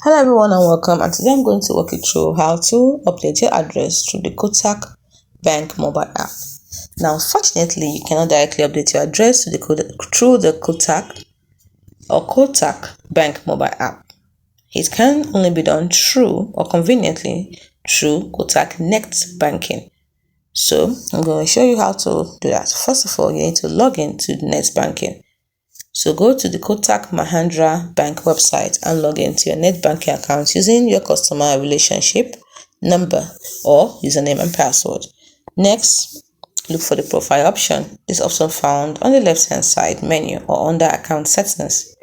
Hello everyone and welcome, and today I'm going to walk you through how to update your address through the Kotak Bank mobile app. Now fortunately you cannot directly update your address through the Kotak or Kotak Bank mobile app. It can only be done through or conveniently through Kotak Net Banking. So I'm going to show you how to do that. First of all, you need to log in to the Net Banking. So go to the Kotak Mahindra Bank website and log into your net banking account using your customer relationship number or username and password. Next, look for the profile option. This option found on the left hand side menu or under account settings.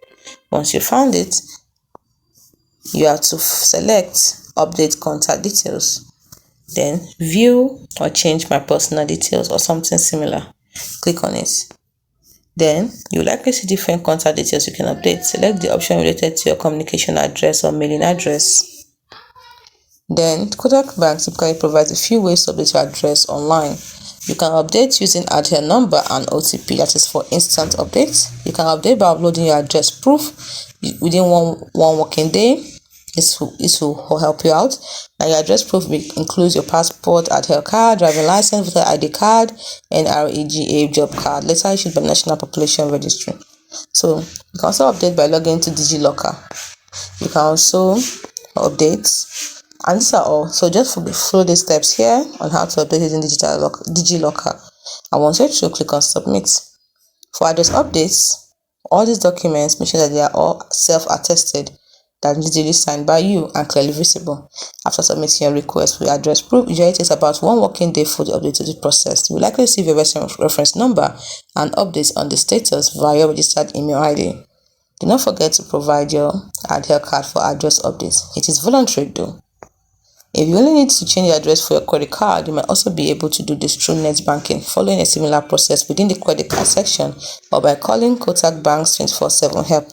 Once you found it, you have to select update contact details. Then view or change my personal details or something similar. Click on it. Then you'll likely see different contact details you can update. Select the option related to your communication address or mailing address. Then Kotak Bank typically provides a few ways to update your address online. You can update using Aadhaar number and OTP, that is for instant updates. You can update by uploading your address proof within one working day. This will help you out. Now your address proof includes your passport, Aadhaar card, driving license, voter ID card, and REGA job card, later issued by National Population Registry. So you can also update by logging into DigiLocker. You can also update, and these are all. So just follow these steps here on how to update using DigiLocker. And once you're through, click on submit. For address updates, all these documents, make sure that they are all self-attested, that is digitally signed by you and clearly visible. After submitting your request for your address proof, usually takes about 1 working day for the update to be processed. You will likely receive a reference number and updates on the status via your registered email ID. Do not forget to provide your Aadhaar card for address updates. It is voluntary though. If you only need to change your address for your credit card, you might also be able to do this through net banking, following a similar process within the credit card section or by calling Kotak Bank's 24/7 helpline.